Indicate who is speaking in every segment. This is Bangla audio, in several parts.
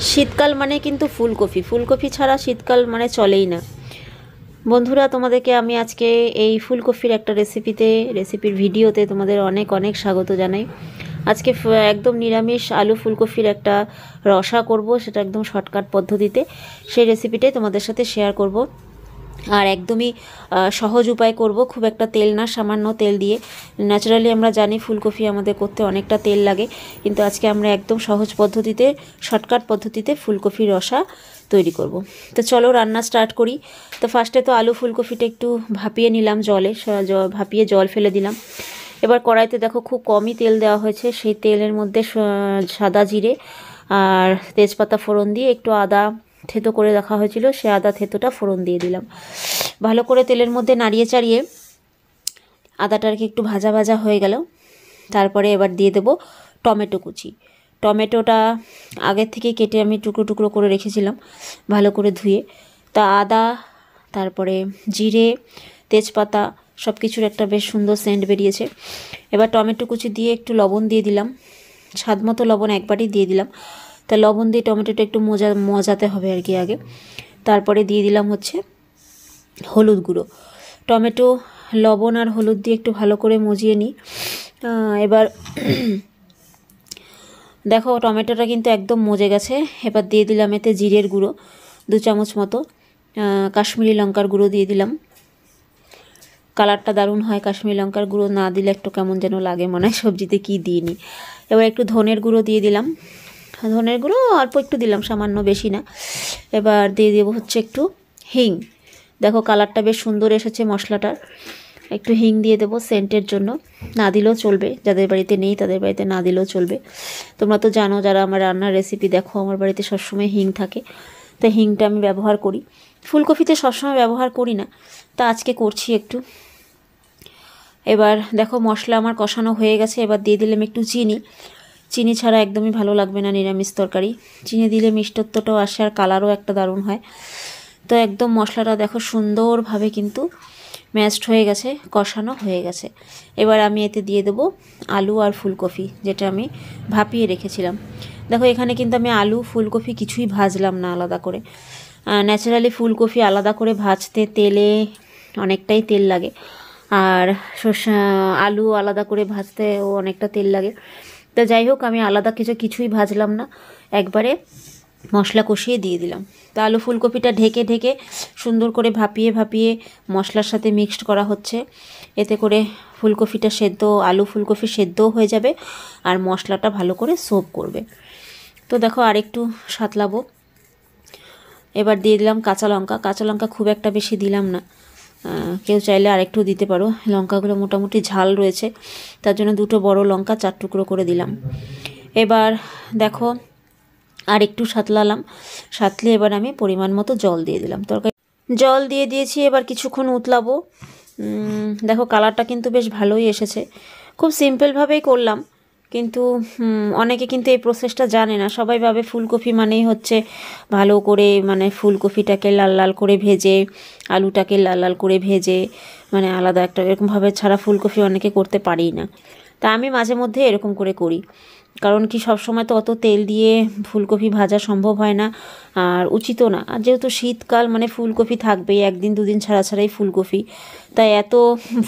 Speaker 1: শীতকাল মানে কিন্তু ফুলকপি, ফুলকপি ছাড়া শীতকাল মানে চলেই না। বন্ধুরা, তোমাদেরকে আমি আজকে এই ফুলকপির একটা রেসিপির ভিডিওতে তোমাদের অনেক অনেক স্বাগত জানাই। আজকে একদম নিরামিষ আলু ফুলকপির একটা রসা করব, সেটা একদম শর্টকাট পদ্ধতিতে। সেই রেসিপিটাই তোমাদের সাথে শেয়ার করব। আর একদমই সহজ উপায় করব, খুব একটা তেল না, সামান্য তেল দিয়ে। ন্যাচারালি আমরা জানি ফুলকপি আমাদের করতে অনেকটা তেল লাগে, কিন্তু আজকে আমরা একদম সহজ পদ্ধতিতে, শর্টকাট পদ্ধতিতে ফুলকপির রসা তৈরি করব। তো চলো রান্না স্টার্ট করি। তো ফার্স্টে তো আলু ফুলকপিটা একটু ভাপিয়ে নিলাম জলে, ভাপিয়ে জল ফেলে দিলাম। এবার কড়াইতে দেখো খুব কমই তেল দেওয়া হয়েছে, সেই তেলের মধ্যে সাদা জিরে আর তেজপাতা ফোড়ন দিয়ে একটু আদা থেতো করে রাখা হয়েছিল, সে আদা থেতোটা ফোড়ন দিয়ে দিলাম। ভালো করে তেলের মধ্যে নাড়িয়ে চাড়িয়ে আদাটাকে একটু ভাজা ভাজা হয়ে গেল। তারপরে এবার দিয়ে দেবো টমেটো কুচি। টমেটোটা আগের থেকে কেটে আমি টুকরো টুকরো করে রেখেছিলাম, ভালো করে ধুয়ে। তা আদা, তারপরে জিরে, তেজপাতা সব কিছুর একটা বেশ সুন্দর সেন্ট বেরিয়েছে। এবার টমেটো কুচি দিয়ে একটু লবণ দিয়ে দিলাম, স্বাদ মতো লবণ একবারই দিয়ে দিলাম। তা লবণ দিয়ে টমেটোটা একটু মজাতে হবে আর কি আগে। তারপরে দিয়ে দিলাম হচ্ছে হলুদ গুঁড়ো। টমেটো, লবণ আর হলুদ দিয়ে একটু ভালো করে মজিয়ে নিই। এবার দেখো টমেটোটা কিন্তু একদম মজে গেছে। এবার দিয়ে দিলাম এতে জিরের গুঁড়ো 2 চামচ মতো, কাশ্মীরি লঙ্কার গুঁড়ো দিয়ে দিলাম। কালারটা দারুণ হয়, কাশ্মীরি লঙ্কার গুঁড়ো না দিলে একটু কেমন যেন লাগে, মনে হয় সবজিতে কী দিইনি। এবার একটু ধনের গুঁড়ো দিয়ে দিলাম, ধনের গুঁড়ো অল্প একটু দিলাম, সামান্য, বেশি না। এবার দিয়ে দেবো হচ্ছে একটু হিং। দেখো কালারটা বেশ সুন্দর এসেছে মশলাটার। একটু হিং দিয়ে দেবো সেন্টের জন্য, না দিলেও চলবে, যাদের বাড়িতে নেই তাদের বাড়িতে না দিলেও চলবে। তোমরা তো জানো, যারা আমার রান্নার রেসিপি দেখো, আমার বাড়িতে সবসময় হিং থাকে, তো হিংটা আমি ব্যবহার করি। ফুলকপিতে সবসময় ব্যবহার করি না, তা আজকে করছি একটু। এবার দেখো মশলা আমার কষানো হয়ে গেছে। এবার দিয়ে দিলাম একটু চিনি। চিনি ছাড়া একদমই ভালো লাগবে না নিরামিষ তরকারি, চিনি দিলে মিষ্টত্বটাও আসে আর কালারও একটা দারুণ হয়। তো একদম মশলাটা দেখো সুন্দরভাবে কিন্তু ম্যাশড হয়ে গেছে, কষানো হয়ে গেছে। এবার আমি এতে দিয়ে দেবো আলু আর ফুলকপি, যেটা আমি ভাপিয়ে রেখেছিলাম। দেখো এখানে কিন্তু আমি আলু ফুলকপি কিছুই ভাজলাম না আলাদা করে। ন্যাচারালি ফুলকপি আলাদা করে ভাজতে তেলে অনেকটাই তেল লাগে, আর আলু আলাদা করে ভাজতেও অনেকটা তেল লাগে। তো যাই হোক, আমি আলাদা কিছুই ভাজলাম না, একবারে মশলা কষিয়ে দিয়ে দিলাম। তা আলু ফুলকপিটা ঢেকে ঢেকে সুন্দর করে ভাপিয়ে মশলার সাথে মিক্সড করা হচ্ছে। এতে করে ফুলকপিটা সেদ্ধ, আলু ফুলকপি সেদ্ধও হয়ে যাবে আর মশলাটা ভালো করে সোপ করবে। তো দেখো আরেকটু সাঁতলাবো। এবার দিয়ে দিলাম কাঁচা লঙ্কা। কাঁচা লঙ্কা খুব একটা বেশি দিলাম না, কেউ চাইলে আরেকটু দিতে পারো। লঙ্কাগুলো মোটামুটি ঝাল রয়েছে, তার জন্য 2 বড় লঙ্কা 4 টুকরো করে দিলাম। এবার দেখো আর একটু সাঁতলে এবার আমি পরিমাণ মতো জল দিয়ে দিলাম। জল দিয়ে দিয়েছি, এবার কিছুক্ষণ উতলাবো। দেখো কালারটা কিন্তু বেশ ভালোই এসেছে। খুব সিম্পলভাবেই করলাম, কিন্তু অনেকে কিন্তু এই প্রসেসটা জানে না। সবাই ভাবে ফুলকপি মানেই হচ্ছে ভালো করে, মানে ফুলকপিটাকে লাল লাল করে ভেজে, আলুটাকে লাল লাল করে ভেজে, মানে আলাদা একটা এরকমভাবে ছাড়া ফুলকপি অনেকে করতে পারেই না। তা আমি মাঝে মধ্যে এরকম করে করি, কারণ কি সবসময় তো অত তেল দিয়ে ফুলকপি ভাজা সম্ভব হয় না, আর উচিতও না। আর যেহেতু শীতকাল মানে ফুলকপি থাকবেই, 1 দিন 2 দিন ছাড়াই ফুলকপি, তাই এত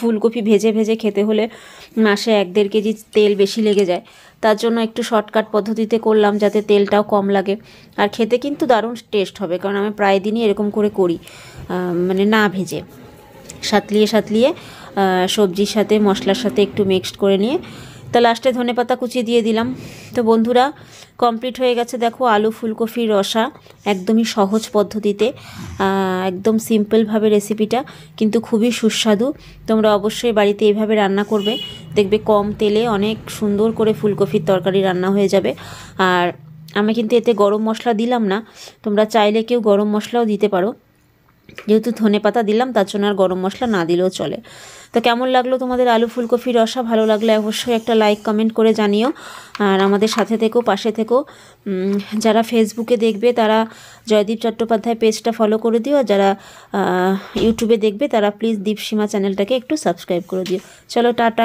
Speaker 1: ফুলকপি ভেজে ভেজে খেতে হলে মাসে 1-1.5 কেজি তেল বেশি লেগে যায়। তার জন্য একটু শর্টকাট পদ্ধতিতে করলাম, যাতে তেলটাও কম লাগে আর খেতে কিন্তু দারুণ টেস্ট হবে। কারণ আমি প্রায় দিনই এরকম করে করি, মানে না ভেজে সাতলিয়ে সবজির সাথে মশলার সাথে একটু মিক্সড করে নিয়ে, তা লাস্টে ধনেপাতা কুচি দিয়ে দিলাম। তো বন্ধুরা, কমপ্লিট হয়ে গেছে দেখো আলু ফুলকপির রসা, একদমই সহজ পদ্ধতিতে, একদম সিম্পলভাবে রেসিপিটা, কিন্তু খুবই সুস্বাদু। তোমরা অবশ্যই বাড়িতে এইভাবে রান্না করবে, দেখবে কম তেলে অনেক সুন্দর করে ফুলকপির তরকারি রান্না হয়ে যাবে। আর আমি কিন্তু এতে গরম মশলা দিলাম না, তোমরা চাইলে কেউ গরম মশলাও দিতে পারো। যেহেতু ধনেপাতা দিলাম তার জন্য আর গরম মশলা না দিলেও চলে। তো কেমন লাগলো তোমাদের আলু ফুলকপির রসা? ভালো লাগলে অবশ্যই একটা লাইক কমেন্ট করে জানিও, আর আমাদের সাথে থেকো, পাশে থেকো। যারা ফেসবুকে দেখবে তারা জয়দীপ চট্টোপাধ্যায় পেজটা ফলো করে দিও, আর যারা ইউটিউবে দেখবে তারা প্লিজ দীপসীমা চ্যানেলটাকে একটু সাবস্ক্রাইব করে দিও। চলো টাটা।